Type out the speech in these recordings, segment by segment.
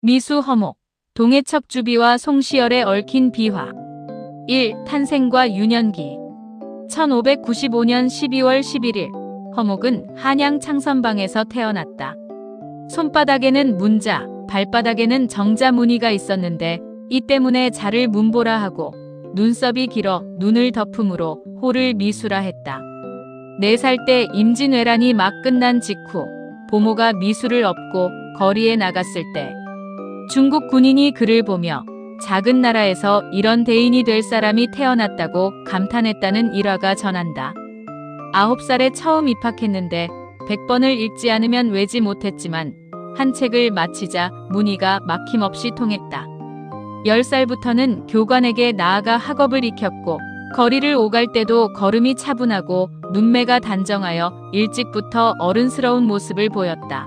미수 허목, 동해척주비와 송시열에 얽힌 비화. 1. 탄생과 유년기. 1595년 12월 11일 허목은 한양 창선방에서 태어났다. 손바닥에는 문자, 발바닥에는 정자 무늬가 있었는데 이 때문에 자를 문보라 하고 눈썹이 길어 눈을 덮음으로 호를 미수라 했다. 4살 때 임진왜란이 막 끝난 직후 보모가 미수를 업고 거리에 나갔을 때 중국 군인이 그를 보며 작은 나라에서 이런 대인이 될 사람이 태어났다고 감탄했다는 일화가 전한다. 9살에 처음 입학했는데 100번을 읽지 않으면 외지 못했지만 한 책을 마치자 문의가 막힘없이 통했다. 10살부터는 교관에게 나아가 학업을 익혔고 거리를 오갈 때도 걸음이 차분하고 눈매가 단정하여 일찍부터 어른스러운 모습을 보였다.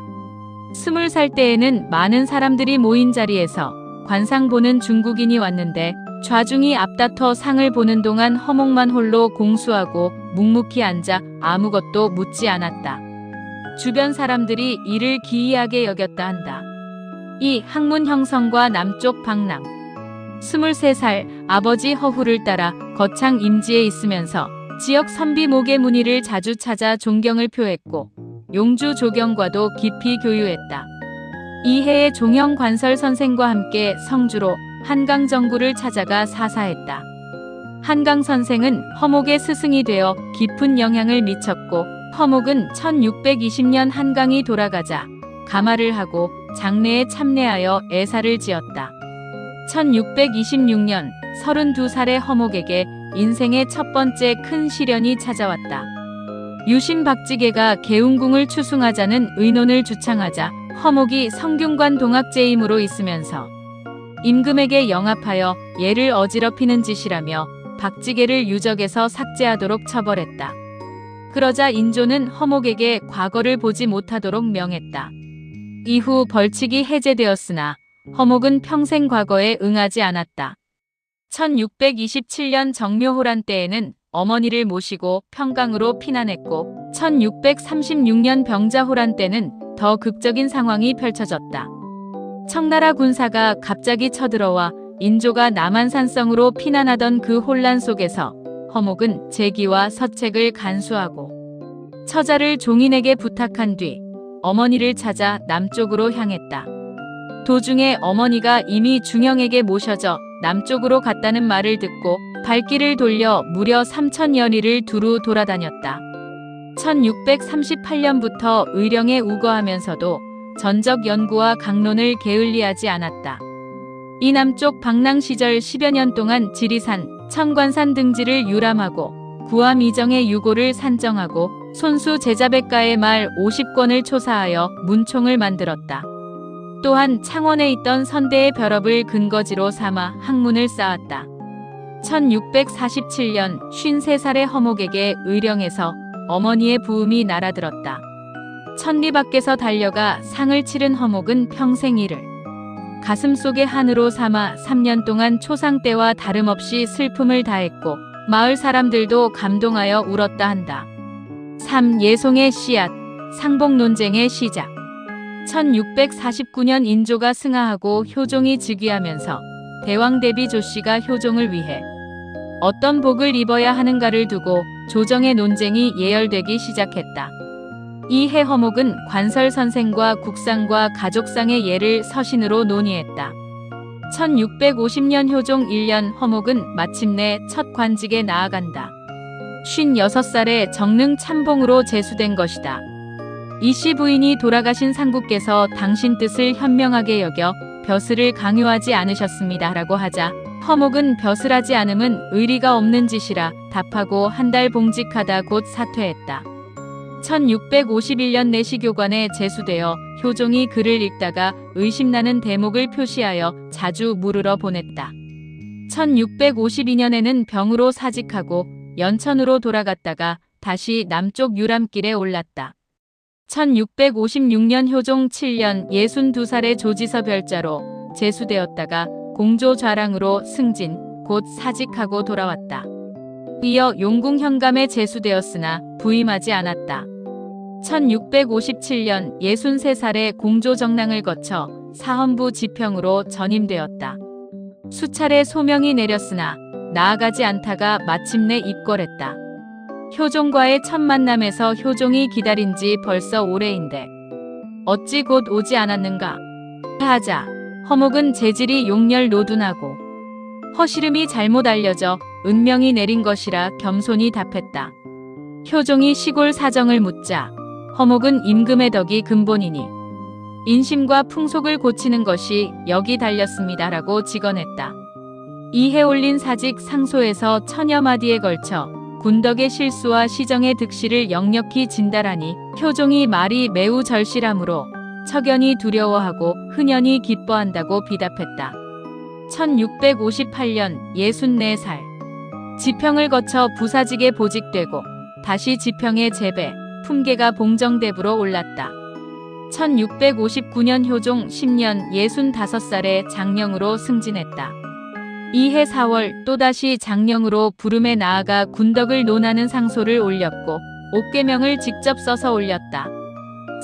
20살 때에는 많은 사람들이 모인 자리에서 관상 보는 중국인이 왔는데 좌중이 앞다퉈 상을 보는 동안 허목만 홀로 공수하고 묵묵히 앉아 아무것도 묻지 않았다. 주변 사람들이 이를 기이하게 여겼다 한다. 이 학문 형성과 남쪽 방랑. 23살 아버지 허후를 따라 거창 임지에 있으면서 지역 선비 목의 무늬를 자주 찾아 존경을 표했고 용주 조경과도 깊이 교유했다. 이해의 종영 관설 선생과 함께 성주로 한강 정구를 찾아가 사사했다. 한강 선생은 허목의 스승이 되어 깊은 영향을 미쳤고 허목은 1620년 한강이 돌아가자 가마를 하고 장례에 참례하여 애사를 지었다. 1626년 32살의 허목에게 인생의 첫 번째 큰 시련이 찾아왔다. 유신 박지계가 계웅궁을 추승하자는 의논을 주창하자 허목이 성균관 동학제임으로 있으면서 임금에게 영합하여 예를 어지럽히는 짓이라며 박지계를 유적에서 삭제하도록 처벌했다. 그러자 인조는 허목에게 과거를 보지 못하도록 명했다. 이후 벌칙이 해제되었으나 허목은 평생 과거에 응하지 않았다. 1627년 정묘호란 때에는 어머니를 모시고 평강으로 피난했고 1636년 병자호란 때는 더 극적인 상황이 펼쳐졌다. 청나라 군사가 갑자기 쳐들어와 인조가 남한산성으로 피난하던 그 혼란 속에서 허목은 제기와 서책을 간수하고 처자를 종인에게 부탁한 뒤 어머니를 찾아 남쪽으로 향했다. 도중에 어머니가 이미 중영에게 모셔져 남쪽으로 갔다는 말을 듣고 발길을 돌려 무려 3000여리를 두루 돌아다녔다. 1638년부터 의령에 우거하면서도 전적 연구와 강론을 게을리하지 않았다. 이 남쪽 방랑 시절 10여 년 동안 지리산, 청관산 등지를 유람하고 구암 이정의 유고를 산정하고 손수 제자백가의 말 50권을 초사하여 문총을 만들었다. 또한 창원에 있던 선대의 벼럽을 근거지로 삼아 학문을 쌓았다. 1647년 53살의 허목에게 의령에서 어머니의 부음이 날아들었다. 천리 밖에서 달려가 상을 치른 허목은 평생 이를 가슴속의 한으로 삼아 3년 동안 초상 때와 다름없이 슬픔을 다했고 마을 사람들도 감동하여 울었다 한다. 3. 예송의 씨앗, 상복 논쟁의 시작. 1649년 인조가 승하하고 효종이 즉위하면서 대왕 대비 조씨가 효종을 위해 어떤 복을 입어야 하는가를 두고 조정의 논쟁이 예열되기 시작했다. 이해 허목은 관설 선생과 국상과 가족상의 예를 서신으로 논의했다. 1650년 효종 1년 허목은 마침내 첫 관직에 나아간다. 56살에 정릉 참봉으로 제수된 것이다. 이씨 부인이 돌아가신 상국께서 당신 뜻을 현명하게 여겨 벼슬을 강요하지 않으셨습니다. 라고 하자 허목은 벼슬하지 않음은 의리가 없는 짓이라 답하고 한 달 봉직하다 곧 사퇴했다. 1651년 내시교관에 제수되어 효종이 글을 읽다가 의심나는 대목을 표시하여 자주 물으러 보냈다. 1652년에는 병으로 사직하고 연천으로 돌아갔다가 다시 남쪽 유람길에 올랐다. 1656년 효종 7년 62살의 조지서 별자로 제수되었다가 공조 좌랑으로 승진, 곧 사직하고 돌아왔다. 이어 용궁 현감에 제수되었으나 부임하지 않았다. 1657년 63살의 공조 정랑을 거쳐 사헌부 지평으로 전임되었다. 수차례 소명이 내렸으나 나아가지 않다가 마침내 입궐했다. 효종과의 첫 만남에서 효종이 기다린 지 벌써 오래인데 어찌 곧 오지 않았는가 하자 허목은 재질이 용렬 노둔하고 허시름이 잘못 알려져 은명이 내린 것이라 겸손히 답했다. 효종이 시골 사정을 묻자 허목은 임금의 덕이 근본이니 인심과 풍속을 고치는 것이 여기 달렸습니다라고 직언했다. 이해 올린 사직 상소에서 천여 마디에 걸쳐 군덕의 실수와 시정의 득실을 역력히 진달하니 효종이 말이 매우 절실하므로 척연이 두려워하고 흔연히 기뻐한다고 비답했다. 1658년 64살 지평을 거쳐 부사직에 보직되고 다시 지평의 제배, 품계가 봉정대부로 올랐다. 1659년 효종 10년 65살에 장령으로 승진했다. 이해 4월 또다시 장령으로 부름에 나아가 군덕을 논하는 상소를 올렸고 옥계명을 직접 써서 올렸다.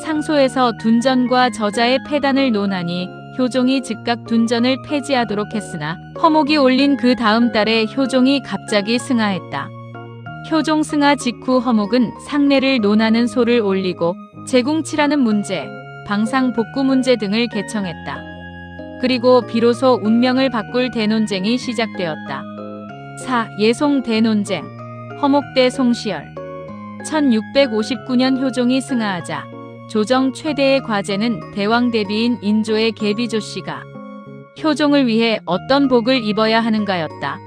상소에서 둔전과 저자의 폐단을 논하니 효종이 즉각 둔전을 폐지하도록 했으나 허목이 올린 그 다음 달에 효종이 갑자기 승하했다. 효종 승하 직후 허목은 상례를 논하는 소를 올리고 제궁치라는 문제, 방상 복구 문제 등을 개청했다. 그리고 비로소 운명을 바꿀 대논쟁이 시작되었다. 4. 예송 대논쟁 허목 대 송시열 1659년 효종이 승하하자 조정 최대의 과제는 대왕 대비인 인조의 계비조씨가 효종을 위해 어떤 복을 입어야 하는가였다.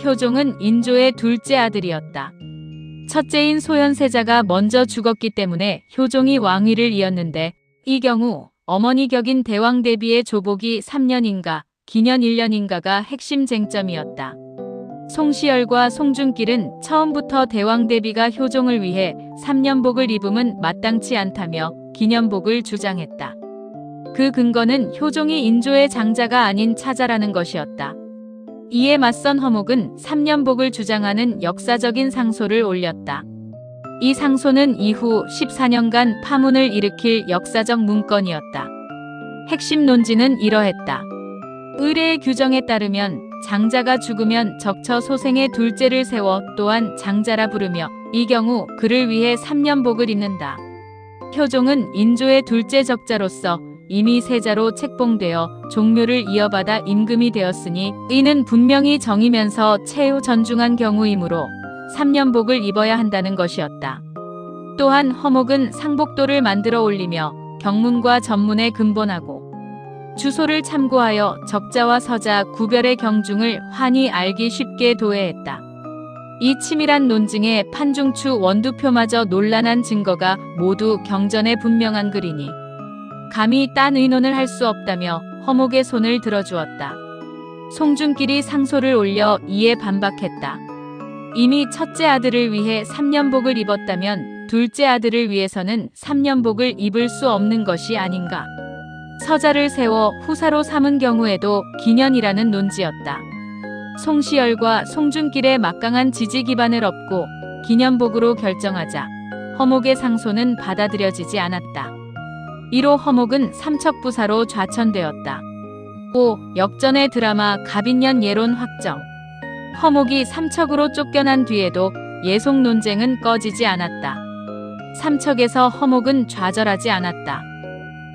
효종은 인조의 둘째 아들이었다. 첫째인 소현세자가 먼저 죽었기 때문에 효종이 왕위를 이었는데 이 경우 어머니 격인 대왕 대비의 조복이 3년인가 기년 1년인가가 핵심 쟁점이었다. 송시열과 송준길은 처음부터 대왕 대비가 효종을 위해 3년복을 입음은 마땅치 않다며 기년복을 주장했다. 그 근거는 효종이 인조의 장자가 아닌 차자라는 것이었다. 이에 맞선 허목은 3년복을 주장하는 역사적인 상소를 올렸다. 이 상소는 이후 14년간 파문을 일으킬 역사적 문건이었다. 핵심 논지는 이러했다. 의례의 규정에 따르면 장자가 죽으면 적처 소생의 둘째를 세워 또한 장자라 부르며 이 경우 그를 위해 3년복을 입는다. 효종은 인조의 둘째 적자로서 이미 세자로 책봉되어 종묘를 이어받아 임금이 되었으니 이는 분명히 정이면서 최후 전중한 경우이므로 3년복을 입어야 한다는 것이었다. 또한 허목은 상복도를 만들어 올리며 경문과 전문에 근본하고 주소를 참고하여 적자와 서자 구별의 경중을 환히 알기 쉽게 도해했다. 이 치밀한 논증에 판중추 원두표마저 논란한 증거가 모두 경전에 분명한 글이니 감히 딴 의논을 할 수 없다며 허목의 손을 들어주었다. 송준길이 상소를 올려 이에 반박했다. 이미 첫째 아들을 위해 3년복을 입었다면 둘째 아들을 위해서는 3년복을 입을 수 없는 것이 아닌가. 서자를 세워 후사로 삼은 경우에도 기년이라는 논지였다. 송시열과 송준길의 막강한 지지 기반을 얻고 기년복으로 결정하자 허목의 상소는 받아들여지지 않았다. 이로 허목은 삼척부사로 좌천되었다. 5. 역전의 드라마 갑인년 예론 확정 허목이 삼척으로 쫓겨난 뒤에도 예송 논쟁은 꺼지지 않았다. 삼척에서 허목은 좌절하지 않았다.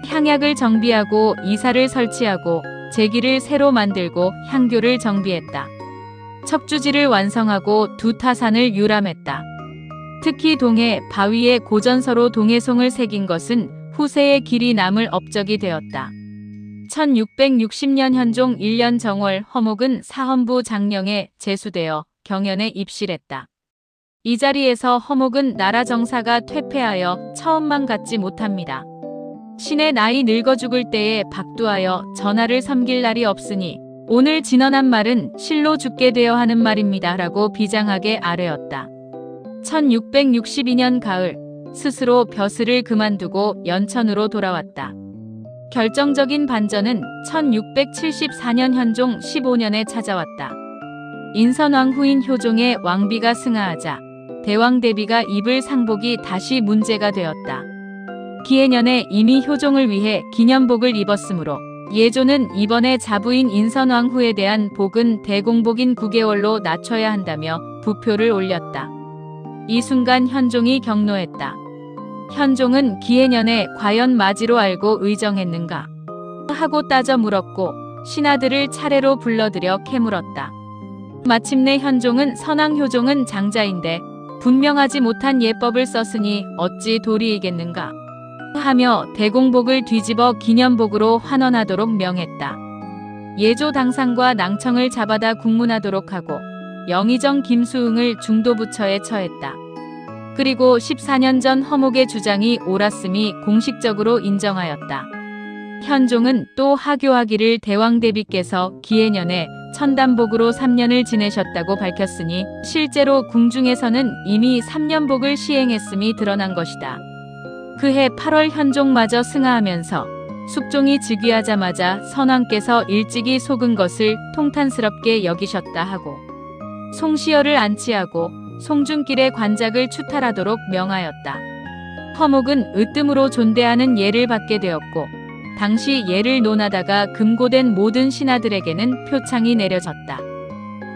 향약을 정비하고 이사를 설치하고 제기를 새로 만들고 향교를 정비했다. 척주지를 완성하고 두 타산을 유람했다. 특히 동해 바위에 고전서로 동해송을 새긴 것은 후세의 길이 남을 업적이 되었다. 1660년 현종 1년 정월 허목은 사헌부 장령에 제수되어 경연에 입실했다. 이 자리에서 허목은 나라 정사가 퇴폐하여 처음만 갖지 못합니다. 신의 나이 늙어 죽을 때에 박두하여 전하를 섬길 날이 없으니 오늘 진언한 말은 실로 죽게 되어 하는 말입니다. 라고 비장하게 아뢰었다. 1662년 가을 스스로 벼슬을 그만두고 연천으로 돌아왔다. 결정적인 반전은 1674년 현종 15년에 찾아왔다. 인선왕 후인 효종의 왕비가 승하하자 대왕 대비가 입을 상복이 다시 문제가 되었다. 기해년에 이미 효종을 위해 기념복을 입었으므로 예조는 이번에 자부인 인선왕후에 대한 복은 대공복인 9개월로 낮춰야 한다며 부표를 올렸다. 이 순간 현종이 경노했다. 현종은 기해년에 과연 맞이로 알고 의정했는가 하고 따져 물었고 신하들을 차례로 불러들여 캐물었다. 마침내 현종은 선왕효종은 장자인데 분명하지 못한 예법을 썼으니 어찌 도리이겠는가 하며 대공복을 뒤집어 기념복으로 환원하도록 명했다. 예조 당상과 낭청을 잡아다 국문하도록 하고 영의정 김수응을 중도부처에 처했다. 그리고 14년 전 허목의 주장이 옳았음이 공식적으로 인정하였다. 현종은 또 하교하기를 대왕대비께서 기해년에 천담복으로 3년을 지내셨다고 밝혔으니 실제로 궁중에서는 이미 3년복을 시행했음이 드러난 것이다. 그해 8월 현종마저 승하하면서 숙종이 즉위하자마자 선왕께서 일찍이 속은 것을 통탄스럽게 여기셨다 하고 송시열을 안치하고 송중길의 관작을 추탈하도록 명하였다. 허목은 으뜸으로 존대하는 예를 받게 되었고 당시 예를 논하다가 금고된 모든 신하들에게는 표창이 내려졌다.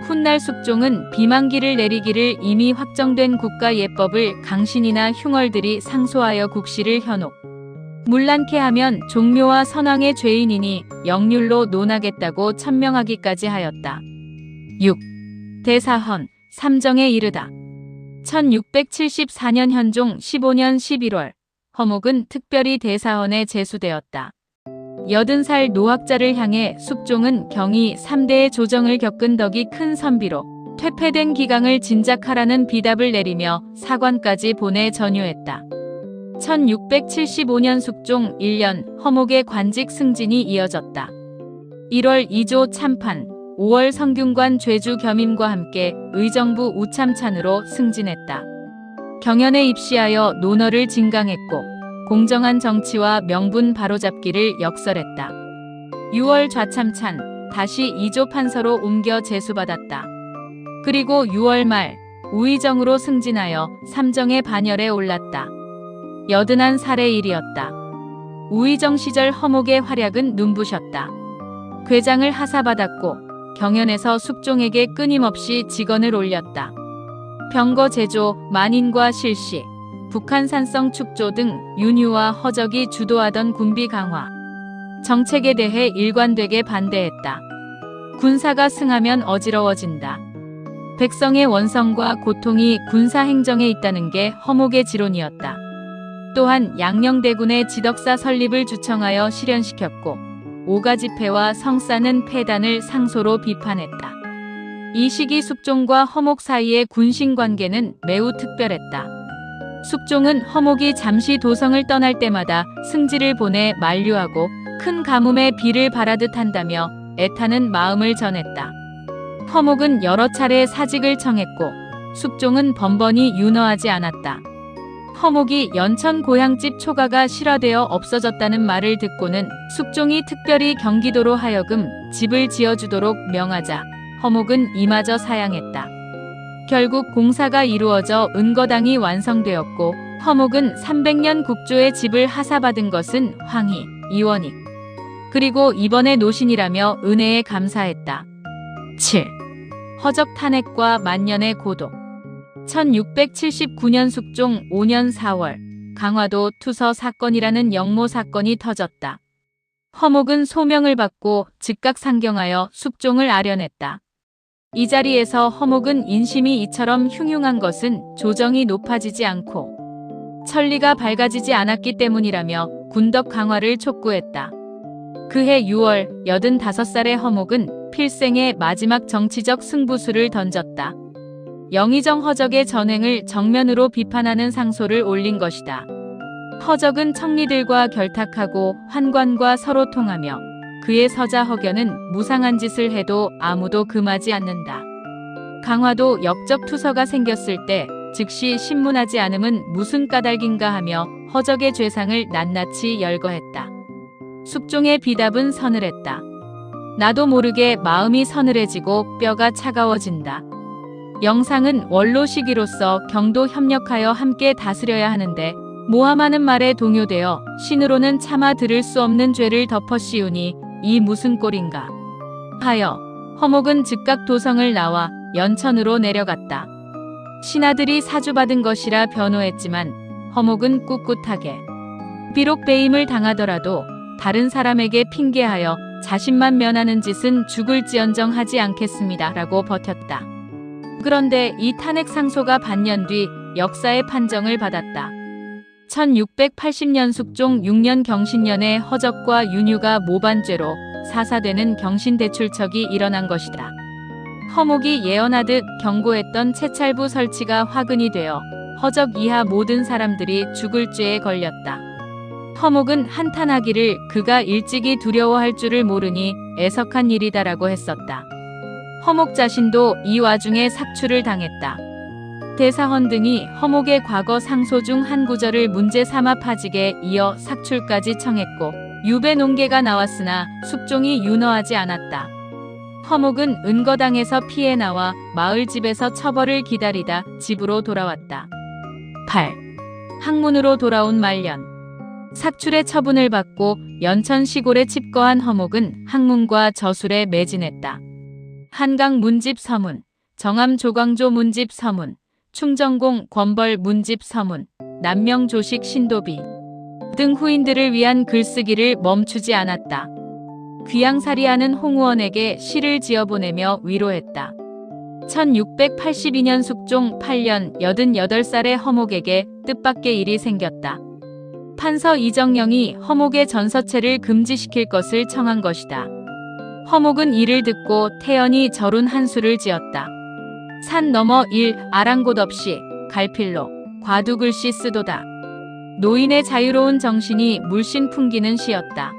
훗날 숙종은 비만기를 내리기를 이미 확정된 국가예법을 강신이나 흉얼들이 상소하여 국시를 현혹 문란케 하면 종묘와 선왕의 죄인이니 역률로 논하겠다고 천명하기까지 하였다. 6. 대사헌 삼정에 이르다. 1674년 현종 15년 11월 허목은 특별히 대사헌에 제수되었다. 80살 노학자를 향해 숙종은 경이 3대의 조정을 겪은 덕이 큰 선비로 퇴폐된 기강을 진작하라는 비답을 내리며 사관까지 보내 전유했다. 1675년 숙종 1년 허목의 관직 승진이 이어졌다. 1월 2조 참판, 5월 성균관 죄주 겸임과 함께 의정부 우참찬으로 승진했다. 경연에 입시하여 논어를 진강했고 공정한 정치와 명분 바로잡기를 역설했다. 6월 좌참찬, 다시 2조 판서로 옮겨 제수받았다. 그리고 6월 말 우의정으로 승진하여 삼정의 반열에 올랐다. 81살의 일이었다. 우의정 시절 허목의 활약은 눈부셨다. 궤장을 하사받았고 경연에서 숙종에게 끊임없이 직언을 올렸다. 병거 제조, 만인과 실시, 북한 산성 축조 등 윤유와 허적이 주도하던 군비 강화, 정책에 대해 일관되게 반대했다. 군사가 승하면 어지러워진다. 백성의 원성과 고통이 군사 행정에 있다는 게 허목의 지론이었다. 또한 양녕대군의 지덕사 설립을 주청하여 실현시켰고 오가집회와 성사는 폐단을 상소로 비판했다. 이 시기 숙종과 허목 사이의 군신관계는 매우 특별했다. 숙종은 허목이 잠시 도성을 떠날 때마다 승지를 보내 만류하고 큰 가뭄에 비를 바라듯 한다며 애타는 마음을 전했다. 허목은 여러 차례 사직을 청했고 숙종은 번번이 윤허하지 않았다. 허목이 연천 고향집 초가가 실화되어 없어졌다는 말을 듣고는 숙종이 특별히 경기도로 하여금 집을 지어주도록 명하자 허목은 이마저 사양했다. 결국 공사가 이루어져 은거당이 완성되었고 허목은 300년 국조의 집을 하사받은 것은 황희, 이원익, 그리고 이번의 노신이라며 은혜에 감사했다. 7. 허적 탄핵과 만년의 고독. 1679년 숙종 5년 4월 강화도 투서 사건이라는 영모 사건이 터졌다. 허목은 소명을 받고 즉각 상경하여 숙종을 아련했다. 이 자리에서 허목은 인심이 이처럼 흉흉한 것은 조정이 높아지지 않고 천리가 밝아지지 않았기 때문이라며 군덕 강화를 촉구했다. 그해 6월 85살의 허목은 필생의 마지막 정치적 승부수를 던졌다. 영의정 허적의 전횡을 정면으로 비판하는 상소를 올린 것이다. 허적은 청리들과 결탁하고 환관과 서로 통하며 그의 서자 허견은 무상한 짓을 해도 아무도 금하지 않는다. 강화도 역적 투서가 생겼을 때 즉시 신문하지 않음은 무슨 까닭인가 하며 허적의 죄상을 낱낱이 열거했다. 숙종의 비답은 서늘했다. 나도 모르게 마음이 서늘해지고 뼈가 차가워진다. 영상은 원로 시기로서 경도 협력하여 함께 다스려야 하는데 모함하는 말에 동요되어 신으로는 차마 들을 수 없는 죄를 덮어 씌우니 이 무슨 꼴인가 하여 허목은 즉각 도성을 나와 연천으로 내려갔다. 신하들이 사주받은 것이라 변호했지만 허목은 꿋꿋하게 비록 배임을 당하더라도 다른 사람에게 핑계하여 자신만 면하는 짓은 죽을지언정 하지 않겠습니다 라고 버텼다. 그런데 이 탄핵 상소가 반년 뒤 역사의 판정을 받았다. 1680년 숙종 6년 경신년에 허적과 윤유가 모반죄로 사사되는 경신대출척이 일어난 것이다. 허목이 예언하듯 경고했던 채찰부 설치가 화근이 되어 허적 이하 모든 사람들이 죽을 죄에 걸렸다. 허목은 한탄하기를 그가 일찍이 두려워할 줄을 모르니 애석한 일이다라고 했었다. 허목 자신도 이 와중에 삭출을 당했다. 대사헌 등이 허목의 과거 상소 중 한 구절을 문제 삼아 파직에 이어 삭출까지 청했고 유배 논계가 나왔으나 숙종이 윤허하지 않았다. 허목은 은거당에서 피해 나와 마을 집에서 처벌을 기다리다 집으로 돌아왔다. 8. 학문으로 돌아온 말년. 삭출의 처분을 받고 연천 시골에 칩거한 허목은 학문과 저술에 매진했다. 한강 문집 서문, 정암 조광조 문집 서문, 충정공 권벌 문집 서문, 남명 조식 신도비 등 후인들을 위한 글쓰기를 멈추지 않았다. 귀양살이하는 홍우원에게 시를 지어보내며 위로했다. 1682년 숙종 8년 88살의 허목에게 뜻밖의 일이 생겼다. 판서 이정영이 허목의 전서체를 금지시킬 것을 청한 것이다. 허목은 이를 듣고 태연히 절운 한수를 지었다. 산 너머 아랑곳 없이 갈필로 과두글씨 쓰도다. 노인의 자유로운 정신이 물씬 풍기는 시였다.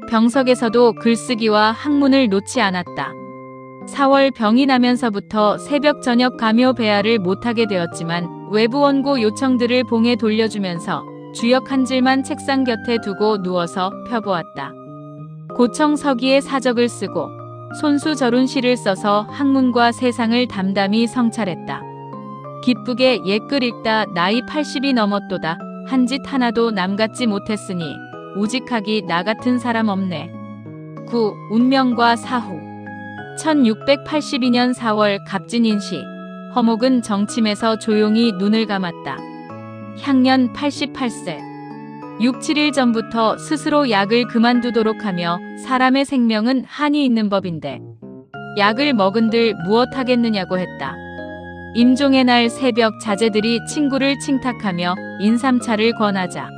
병석에서도 글쓰기와 학문을 놓지 않았다. 4월 병이 나면서부터 새벽 저녁 가묘 배아를 못하게 되었지만 외부 원고 요청들을 봉에 돌려주면서 주역 한 질만 책상 곁에 두고 누워서 펴보았다. 고청 서기의 사적을 쓰고 손수 절운시를 써서 학문과 세상을 담담히 성찰했다. 기쁘게 옛글 읽다 나이 80이 넘었도다. 한 짓 하나도 남같지 못했으니 우직하기 나 같은 사람 없네. 9. 운명과 사후. 1682년 4월 갑진인시 허목은 정침에서 조용히 눈을 감았다. 향년 88세. 6, 7일 전부터 스스로 약을 그만두도록 하며 사람의 생명은 한이 있는 법인데 약을 먹은들 무엇하겠느냐고 했다. 임종의 날 새벽 자제들이 친구를 칭탁하며 인삼차를 권하자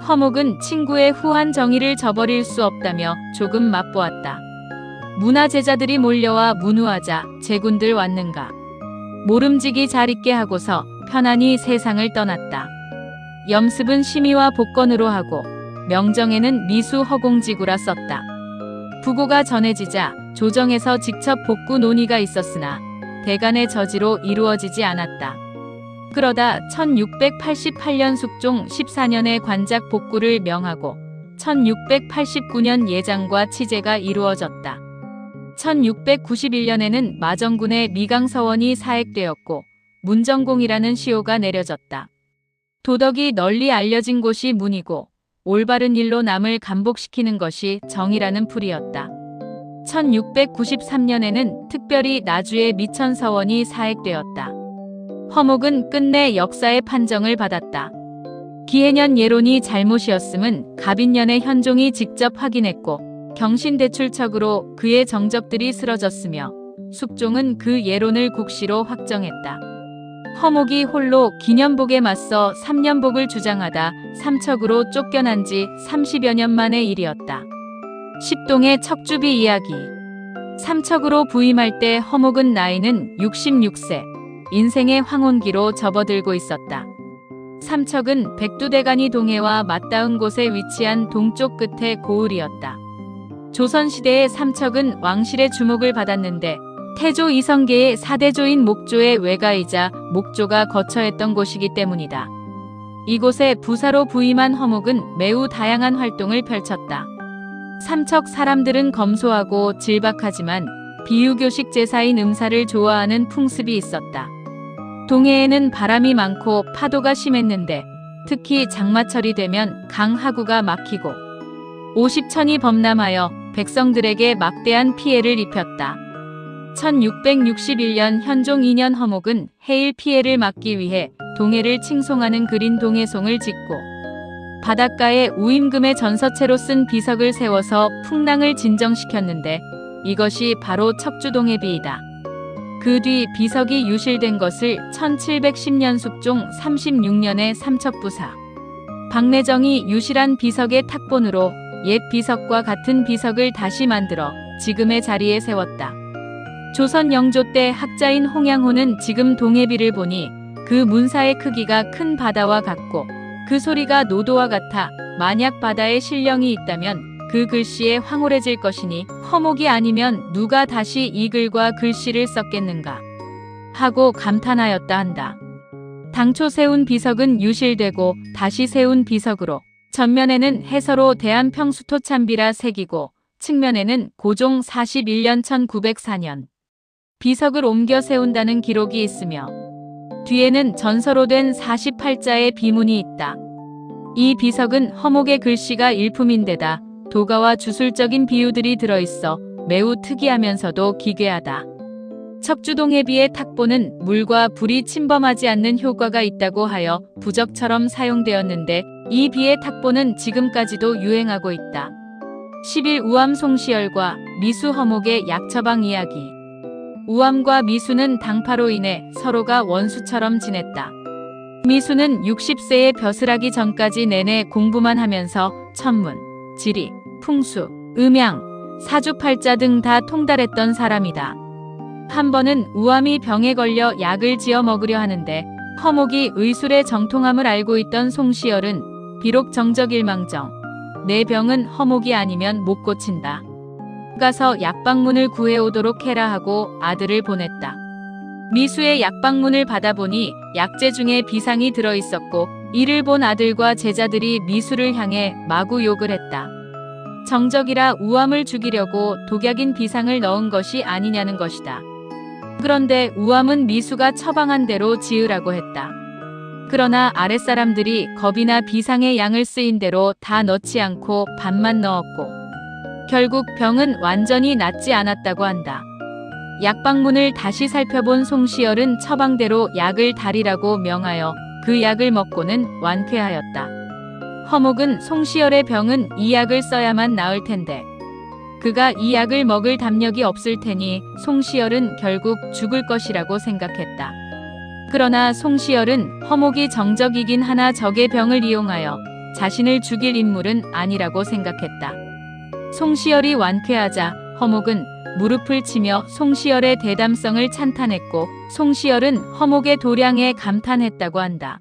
허목은 친구의 후한 정의를 저버릴 수 없다며 조금 맛보았다. 문화제자들이 몰려와 문우하자 제군들 왔는가. 모름지기 잘 있게 하고서 편안히 세상을 떠났다. 염습은 심의와 복권으로 하고 명정에는 미수 허공지구라 썼다. 부고가 전해지자 조정에서 직접 복구 논의가 있었으나 대간의 저지로 이루어지지 않았다. 그러다 1688년 숙종 14년에 관작 복구를 명하고 1689년 예장과 치제가 이루어졌다. 1691년에는 마정군의 미강서원이 사액되었고 문정공이라는 시호가 내려졌다. 도덕이 널리 알려진 곳이 문이고 올바른 일로 남을 감복시키는 것이 정이라는 풀이었다. 1693년에는 특별히 나주의 미천서원이 사액되었다. 허목은 끝내 역사의 판정을 받았다. 기해년 예론이 잘못이었음은 갑인년의 현종이 직접 확인했고 경신대출척으로 그의 정적들이 쓰러졌으며 숙종은 그 예론을 국시로 확정했다. 허목이 홀로 기년복에 맞서 3년복을 주장하다 삼척으로 쫓겨난 지 30여 년 만의 일이었다. 십동의 척주비 이야기. 삼척으로 부임할 때 허목은 나이는 66세, 인생의 황혼기로 접어들고 있었다. 삼척은 백두대간이 동해와 맞닿은 곳에 위치한 동쪽 끝의 고을이었다. 조선시대의 삼척은 왕실의 주목을 받았는데 태조 이성계의 4대조인 목조의 외가이자 목조가 거처했던 곳이기 때문이다. 이곳에 부사로 부임한 허목은 매우 다양한 활동을 펼쳤다. 삼척 사람들은 검소하고 질박하지만 비유교식 제사인 음사를 좋아하는 풍습이 있었다. 동해에는 바람이 많고 파도가 심했는데 특히 장마철이 되면 강하구가 막히고 50천이 범람하여 백성들에게 막대한 피해를 입혔다. 1661년 현종 2년 허목은 해일 피해를 막기 위해 동해를 칭송하는 그린 동해송을 짓고 바닷가에 우임금의 전서체로 쓴 비석을 세워서 풍랑을 진정시켰는데 이것이 바로 척주동해비이다. 그 뒤 비석이 유실된 것을 1710년 숙종 36년에 삼척부사 박내정이 유실한 비석의 탁본으로 옛 비석과 같은 비석을 다시 만들어 지금의 자리에 세웠다. 조선 영조 때 학자인 홍양호는 지금 동해비를 보니 그 문사의 크기가 큰 바다와 같고 그 소리가 노도와 같아 만약 바다에 신령이 있다면 그 글씨에 황홀해질 것이니 허목이 아니면 누가 다시 이 글과 글씨를 썼겠는가 하고 감탄하였다 한다. 당초 세운 비석은 유실되고 다시 세운 비석으로 전면에는 해서로 대한평수토참비라 새기고 측면에는 고종 41년 1904년 비석을 옮겨 세운다는 기록이 있으며 뒤에는 전서로 된 48자의 비문이 있다. 이 비석은 허목의 글씨가 일품인데다 도가와 주술적인 비유들이 들어있어 매우 특이하면서도 기괴하다. 척주동해비의 탁본은 물과 불이 침범하지 않는 효과가 있다고 하여 부적처럼 사용되었는데 이 비의 탁본은 지금까지도 유행하고 있다. 10일 우암 송시열과 미수 허목의 약처방 이야기. 우암과 미수는 당파로 인해 서로가 원수처럼 지냈다. 미수는 60세에 벼슬하기 전까지 내내 공부만 하면서 천문, 지리, 풍수, 음양, 사주팔자 등 다 통달했던 사람이다. 한 번은 우암이 병에 걸려 약을 지어 먹으려 하는데 허목이 의술의 정통함을 알고 있던 송시열은 비록 정적일망정 내 병은 허목이 아니면 못 고친다. 가서 약방문을 구해오도록 해라 하고 아들을 보냈다. 미수의 약방문을 받아보니 약재 중에 비상이 들어있었고 이를 본 아들과 제자들이 미수를 향해 마구 욕을 했다. 정적이라 우암을 죽이려고 독약인 비상을 넣은 것이 아니냐는 것이다. 그런데 우암은 미수가 처방한 대로 지으라고 했다. 그러나 아랫사람들이 겁이나 비상의 양을 쓰인 대로 다 넣지 않고 반만 넣었고 결국 병은 완전히 낫지 않았다고 한다. 약방문을 다시 살펴본 송시열은 처방대로 약을 달이라고 명하여 그 약을 먹고는 완쾌하였다. 허목은 송시열의 병은 이 약을 써야만 나을 텐데 그가 이 약을 먹을 담력이 없을 테니 송시열은 결국 죽을 것이라고 생각했다. 그러나 송시열은 허목이 정적이긴 하나 적의 병을 이용하여 자신을 죽일 인물은 아니라고 생각했다. 송시열이 완쾌하자 허목은 무릎을 치며 송시열의 대담성을 찬탄했고 송시열은 허목의 도량에 감탄했다고 한다.